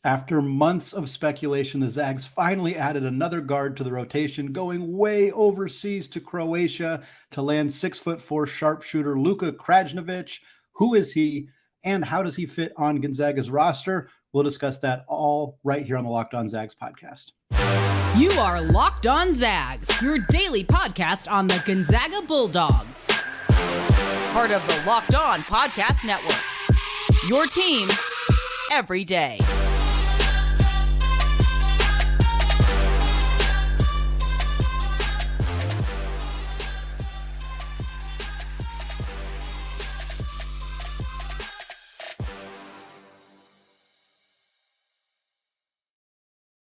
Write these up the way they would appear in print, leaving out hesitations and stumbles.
After months of speculation, the Zags finally added another guard to the rotation, going way overseas to Croatia to land 6'4" sharpshooter Luka Krajnovic. Who is he, and how does he fit on Gonzaga's roster? We'll discuss that all right here on the Locked On Zags podcast. You are Locked On Zags, your daily podcast on the Gonzaga Bulldogs. Part of the Locked On Podcast Network. Your team every day.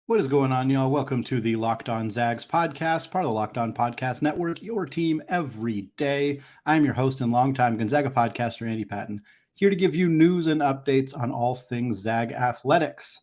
What is going on, y'all? Welcome to the Locked On Zags podcast, part of the Locked On Podcast Network, your team every day. I'm your host and longtime Gonzaga podcaster, Andy Patton, here to give you news and updates on all things Zag athletics.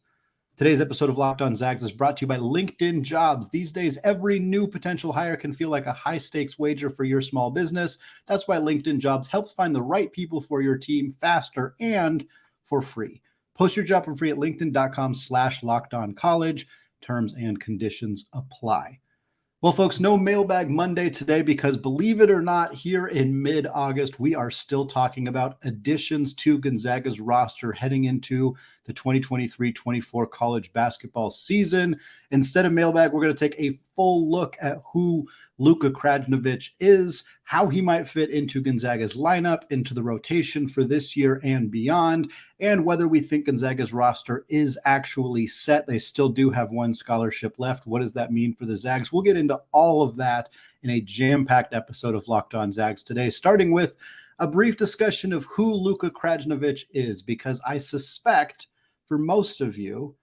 Today's episode of Locked On Zags is brought to you by LinkedIn Jobs. These days, every new potential hire can feel like a high-stakes wager for your small business. That's why LinkedIn Jobs helps find the right people for your team faster and for free. Post your job for free at linkedin.com/lockedoncollege. Terms and conditions apply. Well, folks, no Mailbag Monday today because, believe it or not, here in mid-August, we are still talking about additions to Gonzaga's roster heading into the 2023-24 college basketball season. Instead of Mailbag, we're going to take a full look at who Luka Krajnovic is, how he might fit into Gonzaga's lineup, into the rotation for this year and beyond, and whether we think Gonzaga's roster is actually set. They still do have one scholarship left. What does that mean for the Zags? We'll get into all of that in a jam-packed episode of Locked On Zags today, starting with a brief discussion of who Luka Krajnovic is, because I suspect for most of you,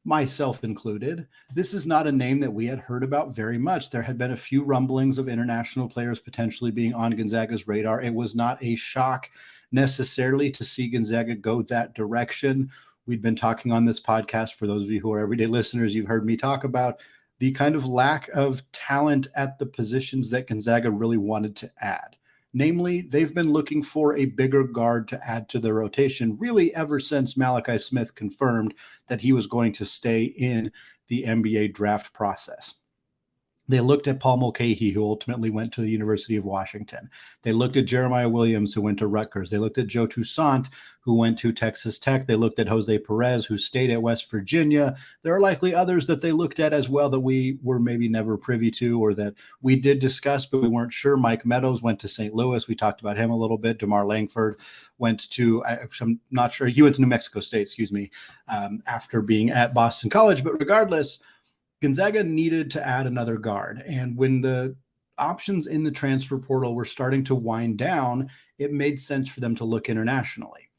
myself included, this is not a name that we had heard about very much. There had been a few rumblings of international players potentially being on Gonzaga's radar. It was not a shock necessarily to see Gonzaga go that direction. We'd been talking on this podcast, for those of you who are everyday listeners, you've heard me talk about the kind of lack of talent at the positions that Gonzaga really wanted to add. Namely, they've been looking for a bigger guard to add to the rotation, really ever since Malachi Smith confirmed that he was going to stay in the NBA draft process. They looked at Paul Mulcahy, who ultimately went to the University of Washington. They looked at Jeremiah Williams, who went to Rutgers. They looked at Joe Toussaint, who went to Texas Tech. They looked at Jose Perez, who stayed at West Virginia. There are likely others that they looked at as well that we were maybe never privy to or that we did discuss, but we weren't sure. Mike Meadows went to St. Louis. We talked about him a little bit. DeMar Langford went to, I'm not sure, he went to New Mexico State, after being at Boston College. But regardless, Gonzaga needed to add another guard. And when the options in the transfer portal were starting to wind down, it made sense for them to look internationally.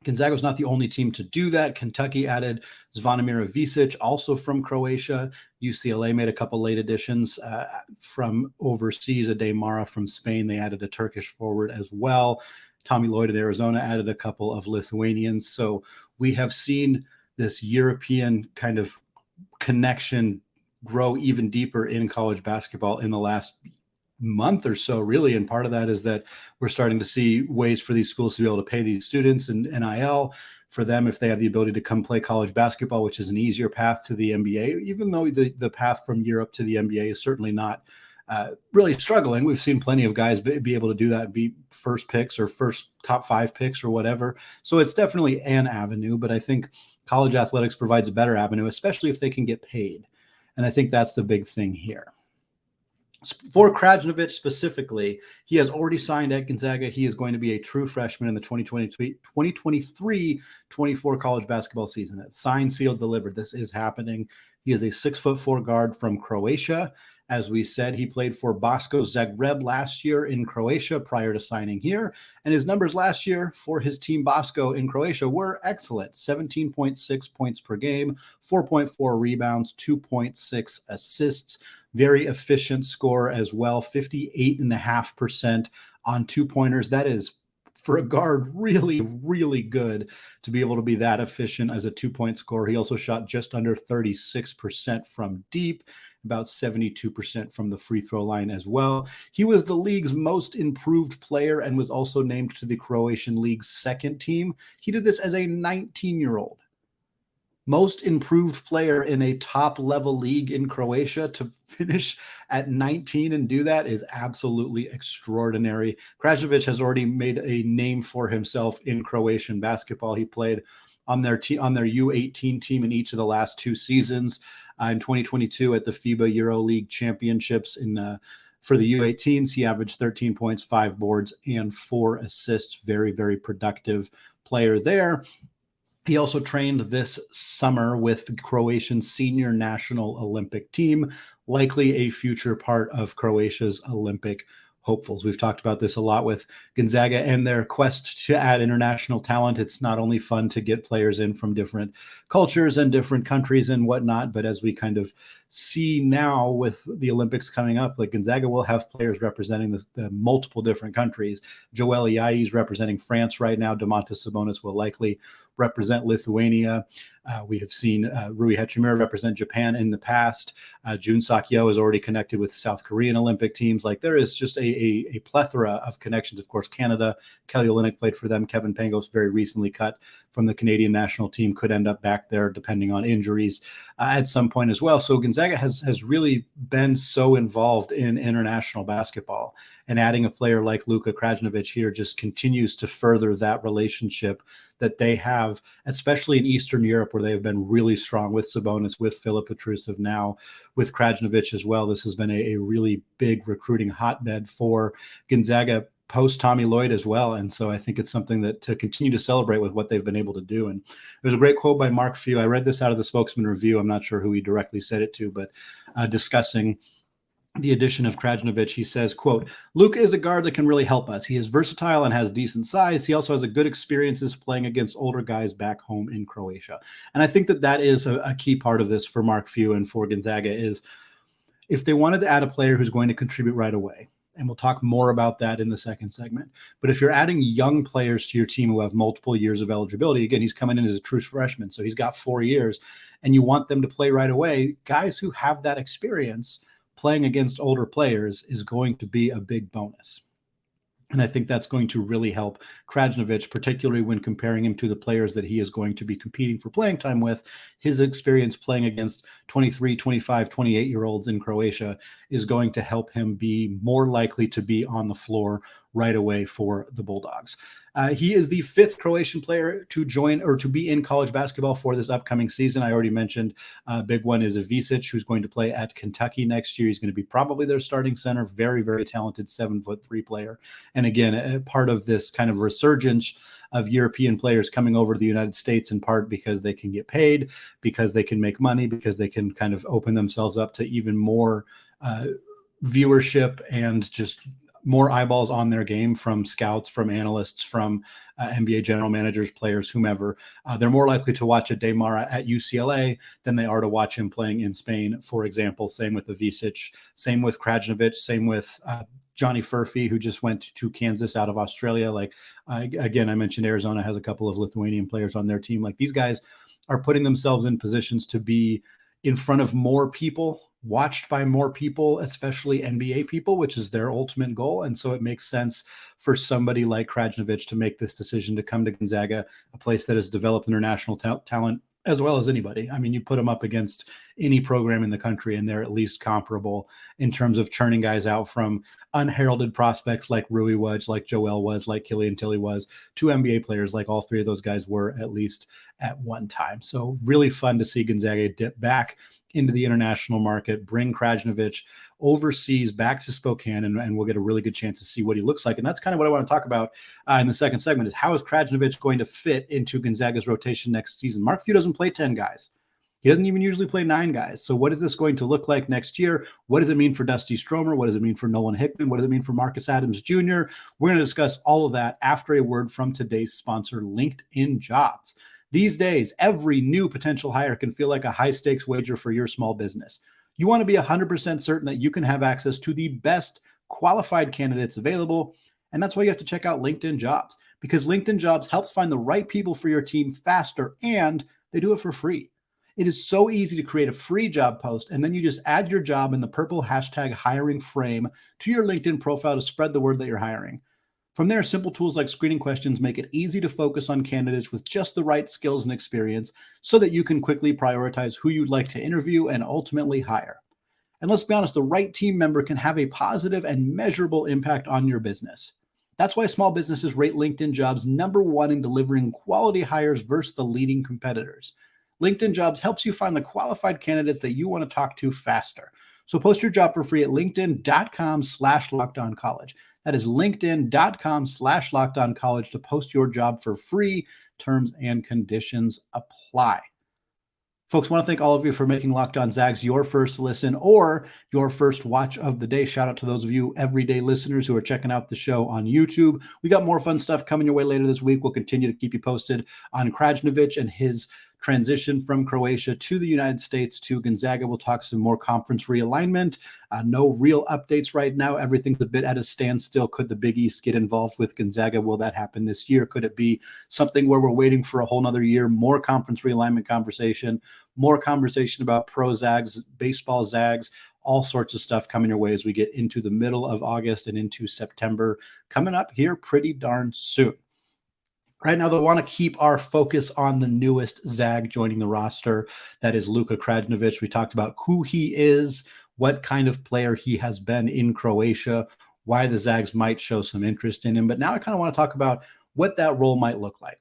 Gonzaga was not the only team to do that. Kentucky added Zvonimir Ivisic, also from Croatia. UCLA made a couple late additions from overseas. Ade Mara from Spain. They added a Turkish forward as well. Tommy Lloyd in Arizona added a couple of Lithuanians. So we have seen this European kind of connection grow even deeper in college basketball in the last month or so, really. And part of that is that we're starting to see ways for these schools to be able to pay these students and NIL for them if they have the ability to come play college basketball, which is an easier path to the NBA, even though the path from Europe to the NBA is certainly not really struggling. We've seen plenty of guys be able to do that, be first picks or first top 5 picks or whatever. So it's definitely an avenue, but I think college athletics provides a better avenue, especially if they can get paid. And I think that's the big thing here. For Krajnovic specifically, he has already signed at Gonzaga. He is going to be a true freshman in the 2023-24 college basketball season. It's signed, sealed, delivered. This is happening. He is a 6'4" guard from Croatia. As we said, he played for Bosko Zagreb last year in Croatia prior to signing here. And his numbers last year for his team Bosko in Croatia were excellent. 17.6 points per game, 4.4 rebounds, 2.6 assists. Very efficient score as well, 58.5% on two-pointers. That is, for a guard, really, really good to be able to be that efficient as a two-point scorer. He also shot just under 36% from deep, about 72% from the free throw line as well. He was the league's most improved player and was also named to the Croatian League's second team. He did this as a 19-year-old. most improved player in a top level league in Croatia, to finish at 19 and do that is absolutely extraordinary. Krajnovic has already made a name for himself in Croatian basketball. He played on their U18 team in each of the last 2 seasons. In 2022 at the FIBA EuroLeague Championships for the U18s, he averaged 13 points, 5 boards, and 4 assists. Very, very productive player there. He also trained this summer with the Croatian senior national Olympic team, likely a future part of Croatia's Olympic hopefuls. We've talked about this a lot with Gonzaga and their quest to add international talent. It's not only fun to get players in from different cultures and different countries and whatnot, but as we kind of see now with the Olympics coming up, like Gonzaga will have players representing the multiple different countries. Joel Ayayi is representing France right now. Domantas Sabonis will likely represent Lithuania. We have seen Rui Hachimura represent Japan in the past. Jun Sak-yo is already connected with South Korean Olympic teams. Like, there is just a plethora of connections. Of course, Canada, Kelly Olynyk played for them. Kevin Pangos very recently cut from the Canadian national team, could end up back there depending on injuries at some point as well. So Gonzaga has really been so involved in international basketball, and adding a player like Luka Krajnovic here just continues to further that relationship that they have, especially in Eastern Europe, where they have been really strong with Sabonis, with Filip Petrusev, now with Krajnovic as well. This has been a really big recruiting hotbed for Gonzaga post Tommy Lloyd as well. And so I think it's something that to continue to celebrate with what they've been able to do. And there's a great quote by Mark Few. I read this out of the Spokesman Review. I'm not sure who he directly said it to, but discussing the addition of Krajnovic, he says, quote, "Luka is a guard that can really help us. He is versatile and has decent size. He also has a good experiences playing against older guys back home in Croatia." And I think that is a key part of this for Mark Few and for Gonzaga, is if they wanted to add a player who's going to contribute right away, and we'll talk more about that in the second segment. But if you're adding young players to your team who have multiple years of eligibility, again, he's coming in as a true freshman, so he's got 4 years, and you want them to play right away, guys who have that experience playing against older players is going to be a big bonus. And I think that's going to really help Krajnovic, particularly when comparing him to the players that he is going to be competing for playing time with. His experience playing against 23, 25, 28-year-olds in Croatia is going to help him be more likely to be on the floor right away for the Bulldogs. He is the 5th Croatian player to join or to be in college basketball for this upcoming season. I already mentioned big one is Ivisic, who's going to play at Kentucky next year. He's going to be probably their starting center. Very, very talented 7'3" player. And again, a part of this kind of resurgence of European players coming over to the United States, in part because they can get paid, because they can make money, because they can kind of open themselves up to even more viewership and just more eyeballs on their game from scouts, from analysts, from NBA general managers, players, whomever. They're more likely to watch a Demara at UCLA than they are to watch him playing in Spain, for example. Same with Ivisic, same with Krajnovic, same with Johnny Furphy, who just went to Kansas out of Australia. Like, again, I mentioned Arizona has a couple of Lithuanian players on their team. Like, these guys are putting themselves in positions to be in front of more people, watched by more people, especially NBA people, which is their ultimate goal. And so it makes sense for somebody like Krajnovic to make this decision to come to Gonzaga, a place that has developed international talent as well as anybody. I mean, you put them up against any program in the country, and they're at least comparable in terms of churning guys out from unheralded prospects like Rui was, like Joel was, like Killian Tilly was, to NBA players like all three of those guys were, at least at one time. So really fun to see Gonzaga dip back into the international market, bring Krajnovic overseas back to Spokane, and we'll get a really good chance to see what he looks like. And that's kind of what I want to talk about in the second segment, is how is Krajnovic going to fit into Gonzaga's rotation next season? Mark Few doesn't play 10 guys. He doesn't even usually play 9 guys. So what is this going to look like next year? What does it mean for Dusty Stromer? What does it mean for Nolan Hickman? What does it mean for Marcus Adams Jr.? We're going to discuss all of that after a word from today's sponsor, LinkedIn Jobs. These days, every new potential hire can feel like a high-stakes wager for your small business. You want to be 100% certain that you can have access to the best qualified candidates available, and that's why you have to check out LinkedIn Jobs, because LinkedIn Jobs helps find the right people for your team faster, and they do it for free. It is so easy to create a free job post, and then you just add your job in the purple hashtag hiring frame to your LinkedIn profile to spread the word that you're hiring. From there, simple tools like screening questions make it easy to focus on candidates with just the right skills and experience so that you can quickly prioritize who you'd like to interview and ultimately hire. And let's be honest, the right team member can have a positive and measurable impact on your business. That's why small businesses rate LinkedIn Jobs #1 in delivering quality hires versus the leading competitors. LinkedIn Jobs helps you find the qualified candidates that you want to talk to faster. So post your job for free at linkedin.com/lockedoncollege. That is linkedin.com/lockedoncollege to post your job for free. Terms and conditions apply. Folks, want to thank all of you for making Locked On Zags your first listen or your first watch of the day. Shout out to those of you everyday listeners who are checking out the show on YouTube. We got more fun stuff coming your way later this week. We'll continue to keep you posted on Krajnovic and his transition from Croatia to the United States to Gonzaga. We'll talk some more conference realignment. No real updates right now. Everything's a bit at a standstill. Could the Big East get involved with Gonzaga? Will that happen this year? Could it be something where we're waiting for a whole nother year? More conference realignment conversation, more conversation about pro Zags, baseball Zags, all sorts of stuff coming your way as we get into the middle of August and into September coming up here pretty darn soon. Right now, they want to keep our focus on the newest Zag joining the roster. That is Luka Krajnovic. We talked about who he is, what kind of player he has been in Croatia, why the Zags might show some interest in him. But now I kind of want to talk about what that role might look like.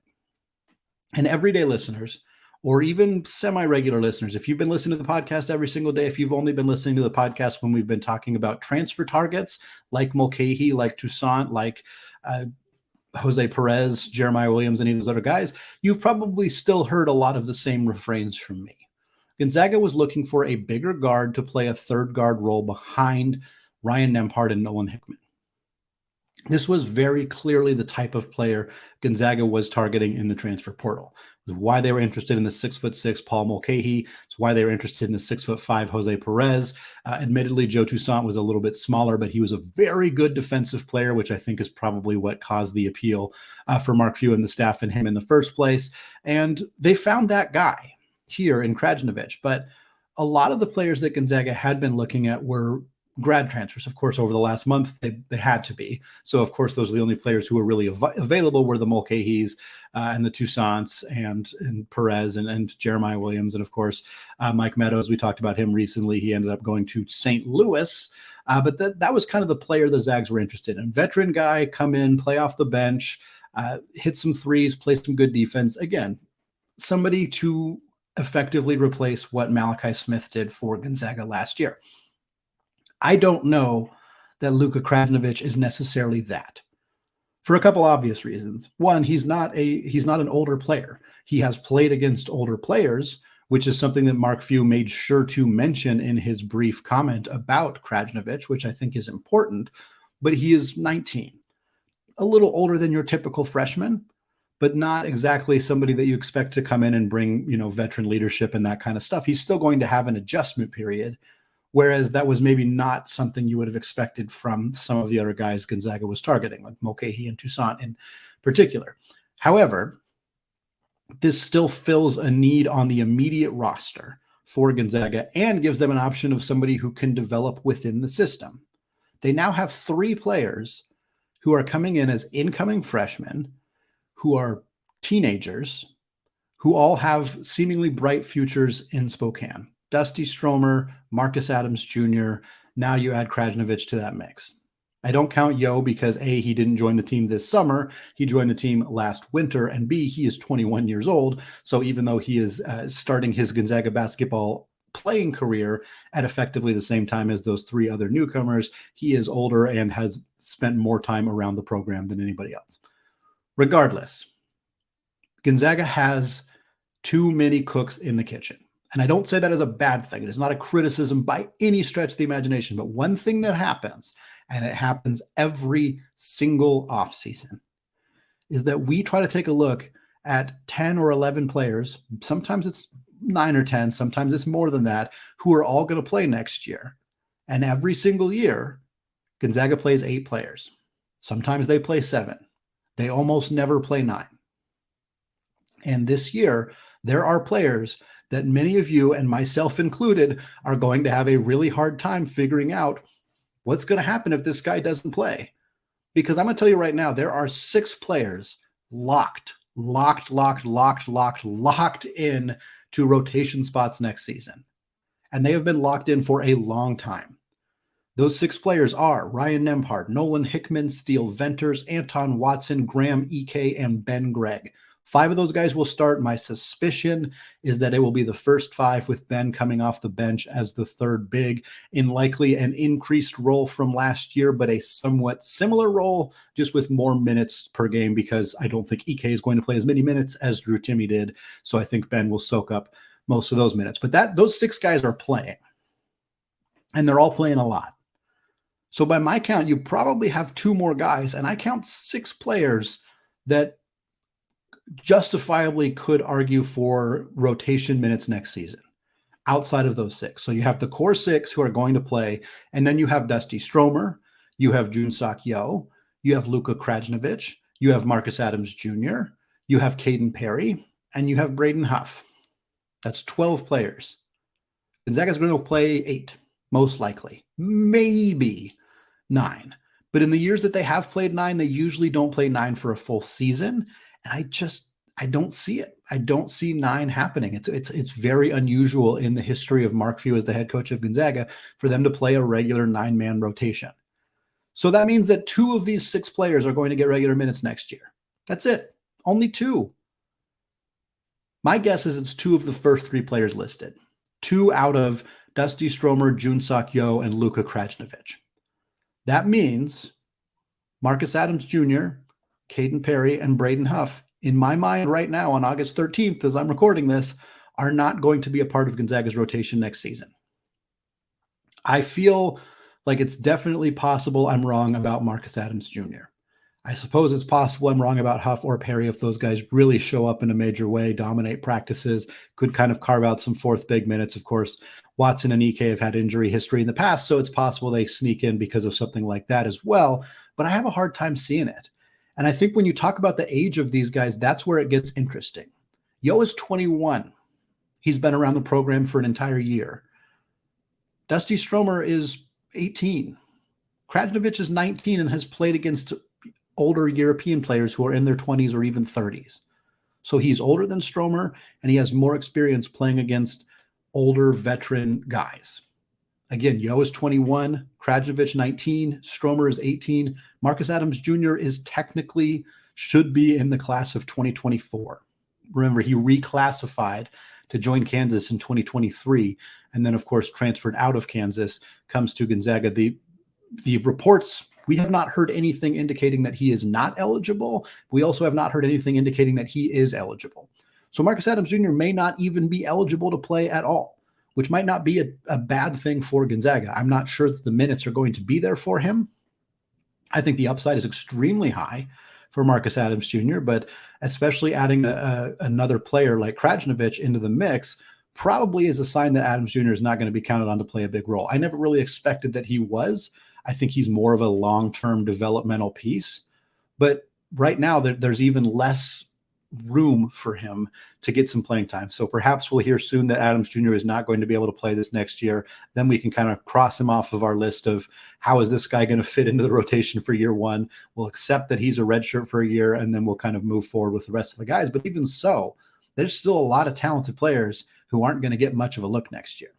And everyday listeners, or even semi-regular listeners, if you've been listening to the podcast every single day, if you've only been listening to the podcast when we've been talking about transfer targets like Mulcahy, like Toussaint, like Jose Perez, Jeremiah Williams, any of those other guys, you've probably still heard a lot of the same refrains from me. Gonzaga was looking for a bigger guard to play a third guard role behind Ryan Nembhard and Nolan Hickman. This was very clearly the type of player Gonzaga was targeting in the transfer portal. It's why they were interested in the 6'6" Paul Mulcahy. It's why they were interested in the 6'5" Jose Perez. Admittedly, Joe Toussaint was a little bit smaller, but he was a very good defensive player, which I think is probably what caused the appeal for Mark Few and the staff and him in the first place. And they found that guy here in Krajnovic. But a lot of the players that Gonzaga had been looking at were grad transfers. Of course, over the last month, they had to be. So, of course, those are the only players who were really available were the Mulcahys and the Toussaints and Perez and Jeremiah Williams. And, of course, Mike Meadows, we talked about him recently. He ended up going to St. Louis. But that was kind of the player the Zags were interested in. Veteran guy, come in, play off the bench, hit some threes, play some good defense. Again, somebody to effectively replace what Malachi Smith did for Gonzaga last year. I don't know that Luka Krajnovic is necessarily that, for a couple obvious reasons. One, he's not an older player. He has played against older players, which is something that Mark Few made sure to mention in his brief comment about Krajnovic, which I think is important. But he is 19, a little older than your typical freshman, but not exactly somebody that you expect to come in and bring, veteran leadership and that kind of stuff. He's still going to have an adjustment period. Whereas that was maybe not something you would have expected from some of the other guys Gonzaga was targeting, like Mulcahy and Toussaint in particular. However, this still fills a need on the immediate roster for Gonzaga and gives them an option of somebody who can develop within the system. They now have 3 players who are coming in as incoming freshmen, who are teenagers, who all have seemingly bright futures in Spokane. Dusty Stromer, Marcus Adams Jr., now you add Krajnovic to that mix. I don't count Yo because A, he didn't join the team this summer. He joined the team last winter, and B, he is 21 years old. So even though he is starting his Gonzaga basketball playing career at effectively the same time as those 3 other newcomers, he is older and has spent more time around the program than anybody else. Regardless, Gonzaga has too many cooks in the kitchen. And I don't say that as a bad thing. It is not a criticism by any stretch of the imagination. But one thing that happens, and it happens every single offseason, is that we try to take a look at 10 or 11 players. Sometimes it's 9 or 10. Sometimes it's more than that, who are all going to play next year. And every single year, Gonzaga plays 8 players. Sometimes they play 7. They almost never play 9. And this year, there are players that many of you, and myself included, are going to have a really hard time figuring out what's going to happen if this guy doesn't play. Because I'm going to tell you right now, there are 6 players locked in to rotation spots next season. And they have been locked in for a long time. Those 6 players are Ryan Nembhard, Nolan Hickman, Steele Venters, Anton Watson, Graham Ike, and Ben Gregg. 5 of those guys will start. My suspicion is that it will be the first 5 with Ben coming off the bench as the third big in likely an increased role from last year, but a somewhat similar role, just with more minutes per game, because I don't think Ike is going to play as many minutes as Drew Timme did. So I think Ben will soak up most of those minutes. But those 6 guys are playing, and they're all playing a lot. So by my count, you probably have 2 more guys, and I count 6 players that justifiably could argue for rotation minutes next season outside of those 6. So you have the core 6 who are going to play, and then you have Dusty Stromer, you have Junsak Yo, you have Luka Krajnovic, you have Marcus Adams Jr., you have Caden Perry, and you have Braden Huff. That's 12 players. Gonzaga's going to play 8, most likely, maybe 9. But in the years that they have played 9, they usually don't play 9 for a full season. And I don't see it. I don't see 9 happening. It's very unusual in the history of Mark Few as the head coach of Gonzaga for them to play a regular 9-man rotation. So that means that 2 of these 6 players are going to get regular minutes next year. That's it. Only 2. My guess is it's 2 of the first 3 players listed. 2 out of Dusty Stromer, Junsak Yo, and Luka Krajnovic. That means Marcus Adams Jr., Caden Perry, and Braden Huff, in my mind right now on August 13th, as I'm recording this, are not going to be a part of Gonzaga's rotation next season. I feel like it's definitely possible I'm wrong about Marcus Adams Jr. I suppose it's possible I'm wrong about Huff or Perry if those guys really show up in a major way, dominate practices, could kind of carve out some 4th big minutes. Of course, Watson and Ike have had injury history in the past, so it's possible they sneak in because of something like that as well. But I have a hard time seeing it. And I think when you talk about the age of these guys, that's where it gets interesting. Yo is 21. He's been around the program for an entire year. Dusty Stromer is 18. Krajnovic is 19 and has played against older European players who are in their 20s or even 30s. So he's older than Stromer, and he has more experience playing against older veteran guys. Again, Yo is 21, Krajnovic 19, Stromer is 18. Marcus Adams Jr. should be in the class of 2024. Remember, he reclassified to join Kansas in 2023, and then, of course, transferred out of Kansas, comes to Gonzaga. The reports, we have not heard anything indicating that he is not eligible. We also have not heard anything indicating that he is eligible. So Marcus Adams Jr. may not even be eligible to play at all, which might not be a bad thing for Gonzaga. I'm not sure that the minutes are going to be there for him. I think the upside is extremely high for Marcus Adams Jr., but especially adding another player like Krajnovic into the mix probably is a sign that Adams Jr. is not going to be counted on to play a big role. I never really expected that he was. I think he's more of a long-term developmental piece. But right now, there's even less room for him to get some playing time. So perhaps we'll hear soon that Adams Jr. is not going to be able to play this next year. Then we can kind of cross him off of our list of how is this guy going to fit into the rotation for year 1. We'll accept that he's a redshirt for a year, and then we'll kind of move forward with the rest of the guys. But even so, there's still a lot of talented players who aren't going to get much of a look next year.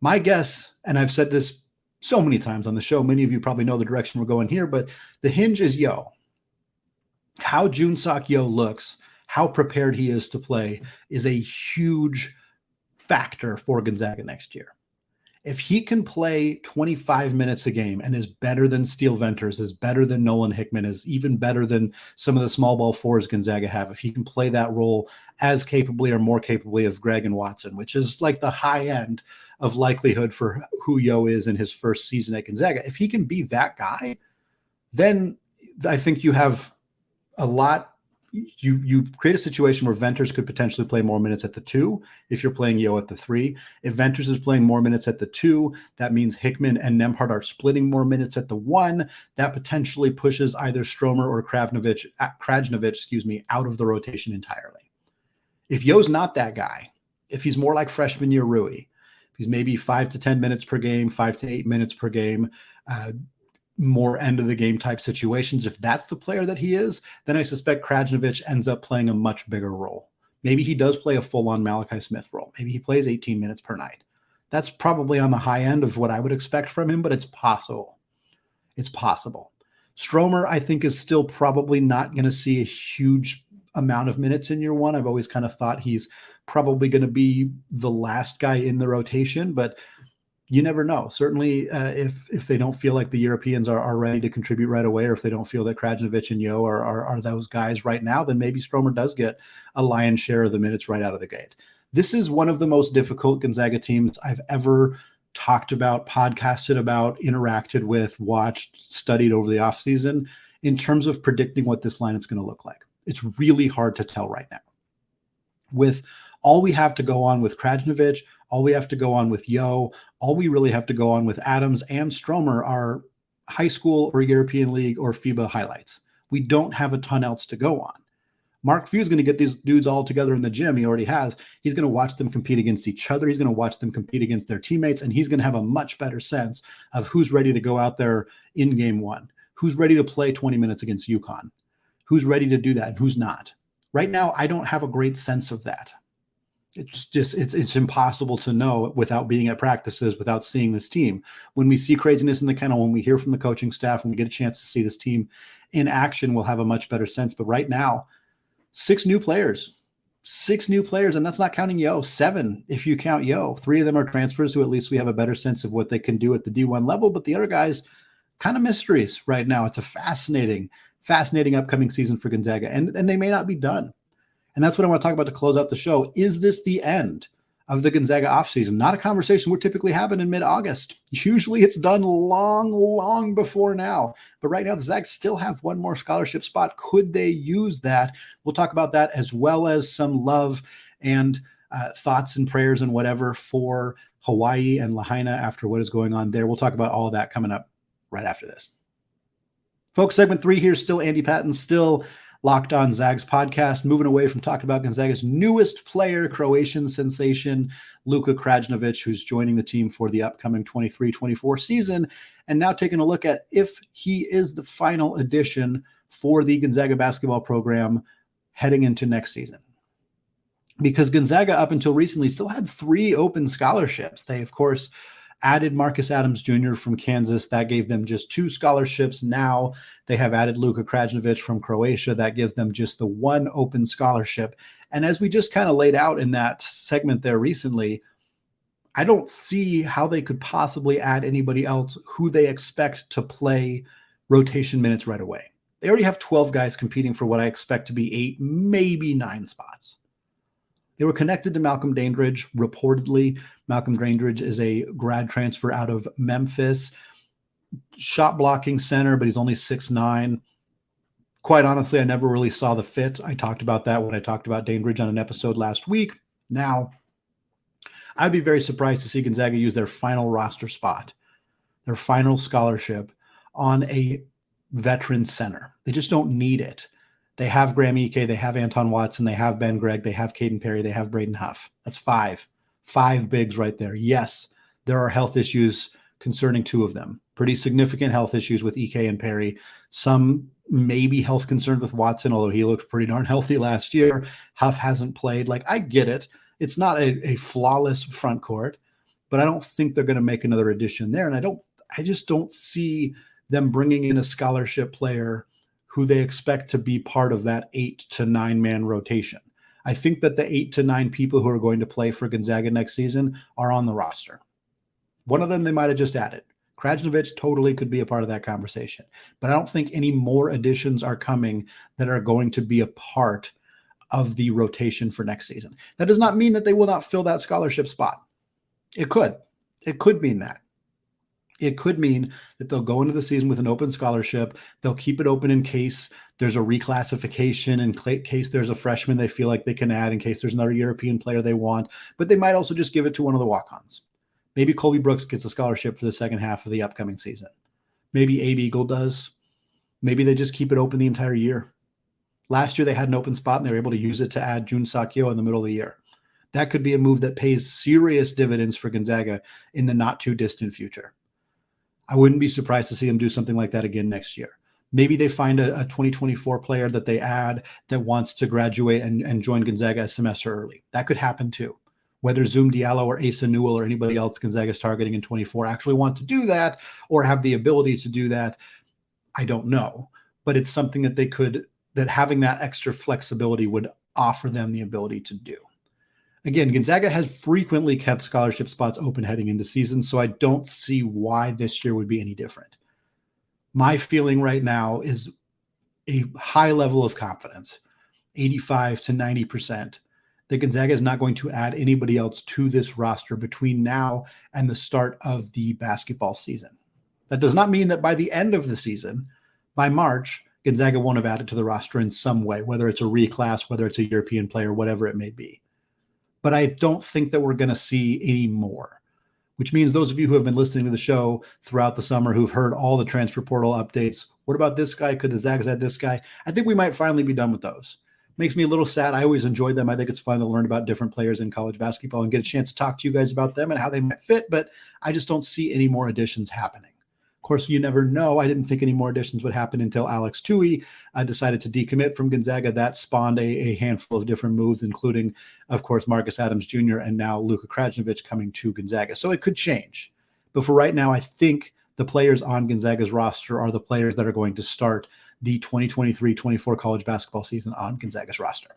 My guess, and I've said this so many times on the show, many of you probably know the direction we're going here, but the hinge is Yo. How Junsak Yo looks, how prepared he is to play is a huge factor for Gonzaga next year. If he can play 25 minutes a game and is better than Steele Venters, is better than Nolan Hickman, is even better than some of the small ball 4s Gonzaga have, if he can play that role as capably or more capably of Gregg and Watson, which is like the high end of likelihood for who Yo is in his first season at Gonzaga, if he can be that guy, then I think you have a lot. You create a situation where Venters could potentially play more minutes at the 2 if you're playing Yo at the 3. If Venters is playing more minutes at the 2, that means Hickman and Nembhard are splitting more minutes at the 1. That potentially pushes either Stromer or Krajnovic, out of the rotation entirely. If Yo's not that guy, if he's more like freshman year Rui, if he's maybe 5 to 10 minutes per game, 5 to 8 minutes per game, more end of the game type situations, if that's the player that he is, then I suspect Krajnovic ends up playing a much bigger role. Maybe he does play a full-on Malachi Smith role. Maybe he plays 18 minutes per night. That's probably on the high end of what I would expect from him, but it's possible. It's possible. Stromer, I think, is still probably not going to see a huge amount of minutes in year one. I've always kind of thought he's probably going to be the last guy in the rotation, but you never know. Certainly, if they don't feel like the Europeans are ready to contribute right away, or if they don't feel that Krajnovic and Yo are those guys right now, then maybe Stromer does get a lion's share of the minutes right out of the gate. This is one of the most difficult Gonzaga teams I've ever talked about, podcasted about, interacted with, watched, studied over the offseason in terms of predicting what this lineup's going to look like. It's really hard to tell right now. With all we have to go on with Krajnovic, all we have to go on with Yo, all we really have to go on with Adams and Stromer are high school or European League or FIBA highlights. We don't have a ton else to go on. Mark Few is going to get these dudes all together in the gym. He already has. He's going to watch them compete against each other. He's going to watch them compete against their teammates, and he's going to have a much better sense of who's ready to go out there in game one, who's ready to play 20 minutes against UConn, who's ready to do that, and who's not. Right now, I don't have a great sense of that. It's impossible to know without being at practices, without seeing this team. When we see craziness in the kennel, when we hear from the coaching staff, when we get a chance to see this team in action, we'll have a much better sense. But right now, 6 new players, and that's not counting Yo. 7 if you count Yo. 3 of them are transfers, who at least we have a better sense of what they can do at the D1 level. But the other guys, kind of mysteries right now. It's a fascinating upcoming season for Gonzaga, and they may not be done. And that's what I want to talk about to close out the show. Is this the end of the Gonzaga offseason? Not a conversation we're typically having in mid-August. Usually it's done long before now. But right now, the Zags still have one more scholarship spot. Could they use that? We'll talk about that, as well as some love and thoughts and prayers and whatever for Hawaii and Lahaina after what is going on there. We'll talk about all of that coming up right after this. Folks, segment 3 here, still Andy Patton, still Locked On Zags podcast, moving away from talking about Gonzaga's newest player, Croatian sensation, Luka Krajnovic, who's joining the team for the upcoming 23-24 season, and now taking a look at if he is the final addition for the Gonzaga basketball program heading into next season. Because Gonzaga, up until recently, still had 3 open scholarships. They, of course, added Marcus Adams Jr. from Kansas. That gave them just 2 scholarships. Now they have added Luka Krajnovic from Croatia. That gives them just the 1 open scholarship. And as we just kind of laid out in that segment there recently, I don't see how they could possibly add anybody else who they expect to play rotation minutes right away. They already have 12 guys competing for what I expect to be 8, maybe 9 spots. They were connected to Malcolm Dandridge, reportedly. Malcolm Dandridge is a grad transfer out of Memphis. Shot blocking center, but he's only 6'9". Quite honestly, I never really saw the fit. I talked about that when I talked about Dandridge on an episode last week. Now, I'd be very surprised to see Gonzaga use their final roster spot, their final scholarship, on a veteran center. They just don't need it. They have Graham Ike, they have Anton Watson, they have Ben Gregg, they have Caden Perry, they have Braden Huff. That's 5 bigs right there. Yes, there are health issues concerning 2 of them. Pretty significant health issues with Ike and Perry. Some maybe health concerns with Watson, although he looked pretty darn healthy last year. Huff hasn't played. Like, I get it. It's not a flawless front court, but I don't think they're going to make another addition there. And I just don't see them bringing in a scholarship player who they expect to be part of that 8 to 9 man rotation. I think that the 8 to 9 people who are going to play for Gonzaga next season are on the roster. One of them they might have just added. Krajnovic totally could be a part of that conversation. But I don't think any more additions are coming that are going to be a part of the rotation for next season. That does not mean that they will not fill that scholarship spot. It could. It could mean that. It could mean that they'll go into the season with an open scholarship. They'll keep it open in case there's a reclassification, in case there's a freshman they feel like they can add, in case there's another European player they want. But they might also just give it to one of the walk-ons. Maybe Colby Brooks gets a scholarship for the second half of the upcoming season. Maybe Abe Eagle does. Maybe they just keep it open the entire year. Last year they had an open spot and they were able to use it to add Jun Sakyo in the middle of the year. That could be a move that pays serious dividends for Gonzaga in the not too distant future. I wouldn't be surprised to see them do something like that again next year. Maybe they find a 2024 player that they add that wants to graduate and join Gonzaga a semester early. That could happen too. Whether Zoom Diallo or Asa Newell or anybody else Gonzaga's targeting in 24 actually want to do that or have the ability to do that, I don't know. But it's something that that having that extra flexibility would offer them the ability to do. Again, Gonzaga has frequently kept scholarship spots open heading into season, so I don't see why this year would be any different. My feeling right now is a high level of confidence, 85 to 90%, that Gonzaga is not going to add anybody else to this roster between now and the start of the basketball season. That does not mean that by the end of the season, by March, Gonzaga won't have added to the roster in some way, whether it's a reclass, whether it's a European player, whatever it may be. But I don't think that we're going to see any more, which means those of you who have been listening to the show throughout the summer, who've heard all the transfer portal updates, what about this guy? Could the Zags add this guy? I think we might finally be done with those. Makes me a little sad. I always enjoyed them. I think it's fun to learn about different players in college basketball and get a chance to talk to you guys about them and how they might fit, but I just don't see any more additions happening. Of course, you never know. I didn't think any more additions would happen until Alex Tui decided to decommit from Gonzaga. That spawned a handful of different moves, including, of course, Marcus Adams Jr. and now Luka Krajnovic coming to Gonzaga. So it could change. But for right now, I think the players on Gonzaga's roster are the players that are going to start the 2023-24 college basketball season on Gonzaga's roster.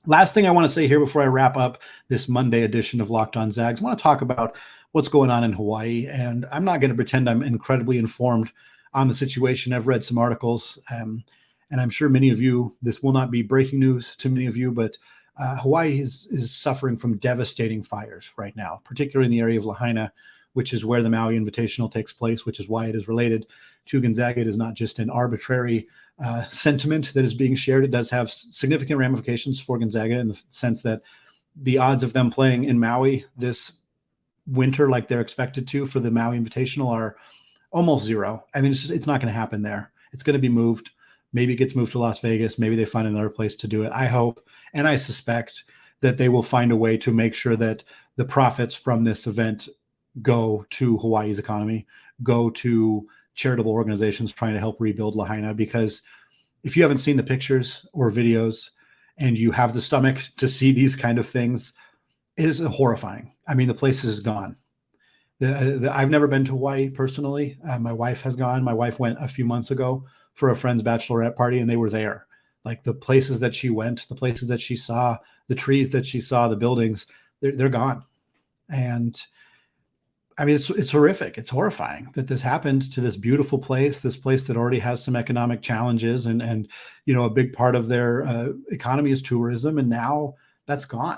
Last thing I want to say here before I wrap up this Monday edition of Locked On Zags, I want to talk about what's going on in Hawaii. And I'm not going to pretend I'm incredibly informed on the situation. I've read some articles, and I'm sure many of you, this will not be breaking news to many of you, but Hawaii is suffering from devastating fires right now, particularly in the area of Lahaina, which is where the Maui Invitational takes place, which is why it is related to Gonzaga. It is not just an arbitrary sentiment that is being shared. It does have significant ramifications for Gonzaga in the sense that the odds of them playing in Maui this winter like they're expected to for the Maui Invitational are almost zero. I mean, it's not going to happen there. It's going to be moved. Maybe it gets moved to Las Vegas. Maybe they find another place to do it. I hope and I suspect that they will find a way to make sure that the profits from this event go to Hawaii's economy, go to charitable organizations trying to help rebuild Lahaina. Because if you haven't seen the pictures or videos and you have the stomach to see these kind of things, it is horrifying. I mean, the place is gone. I've never been to Hawaii personally. My wife has gone. My wife went a few months ago for a friend's bachelorette party, and they were there. Like the places that she went, the places that she saw, the trees that she saw, the buildings, they're gone. And I mean, it's horrific. It's horrifying that this happened to this beautiful place, this place that already has some economic challenges, and you know, a big part of their economy is tourism, and now that's gone.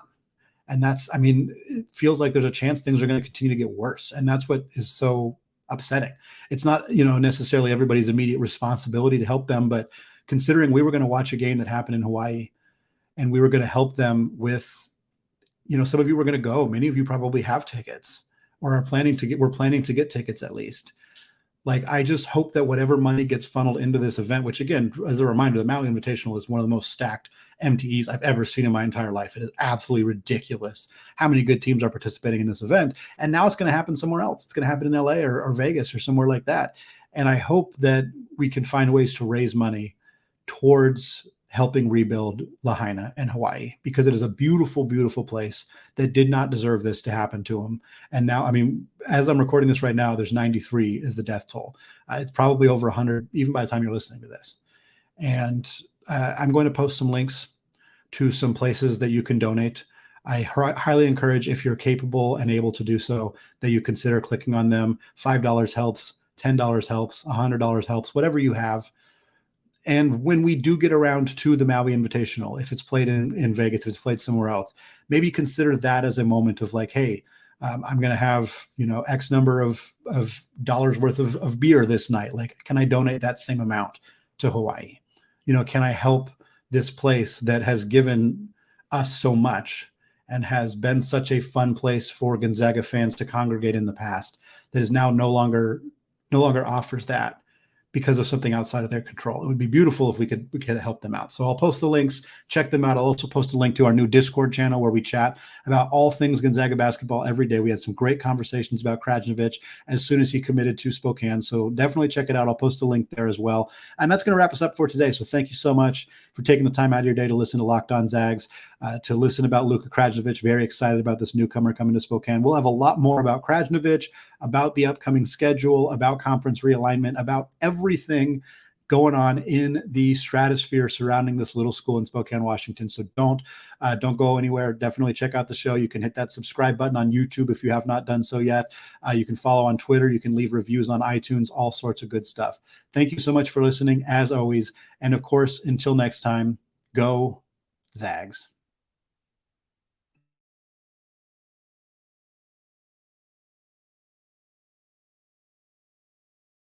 And I mean, it feels like there's a chance things are going to continue to get worse. And that's what is so upsetting. It's not, you know, necessarily everybody's immediate responsibility to help them, but considering we were going to watch a game that happened in Hawaii and we were going to help them with, you know, some of you were going to go, many of you probably have tickets or we're planning to get tickets at least. Like, I just hope that whatever money gets funneled into this event, which again, as a reminder, the Maui Invitational is one of the most stacked MTEs I've ever seen in my entire life. It is absolutely ridiculous how many good teams are participating in this event. And now it's going to happen somewhere else. It's going to happen in LA or Vegas or somewhere like that. And I hope that we can find ways to raise money towards helping rebuild Lahaina and Hawaii, because it is a beautiful, beautiful place that did not deserve this to happen to them. And now, I mean, as I'm recording this right now, there's 93 is the death toll. It's probably over 100, even by the time you're listening to this. And I'm going to post some links to some places that you can donate. I highly encourage, if you're capable and able to do so, that you consider clicking on them. $5 helps, $10 helps, $100 helps, whatever you have. And when we do get around to the Maui Invitational, if it's played in Vegas, if it's played somewhere else, maybe consider that as a moment of like, hey, I'm going to have, you know, X number of dollars worth of beer this night. Like, can I donate that same amount to Hawaii? You know, can I help this place that has given us so much and has been such a fun place for Gonzaga fans to congregate in the past, that is now no longer offers that? because of something outside of their control. It would be beautiful if we could help them out. So I'll post the links, check them out. I'll also post a link to our new Discord channel where we chat about all things Gonzaga basketball every day. We had some great conversations about Krajnovic as soon as he committed to Spokane. So definitely check it out. I'll post a link there as well. And that's going to wrap us up for today. So thank you so much for taking the time out of your day to listen to Locked On Zags, to listen about Luka Krajnovic. Very excited about this newcomer coming to Spokane. We'll have a lot more about Krajnovic, about the upcoming schedule, about conference realignment, about everything going on in the stratosphere surrounding this little school in Spokane, Washington. So don't go anywhere. Definitely check out the show. You can hit that subscribe button on YouTube if you have not done so yet. You can follow on Twitter. You can leave reviews on iTunes, all sorts of good stuff. Thank you so much for listening, as always. And of course, until next time, go Zags.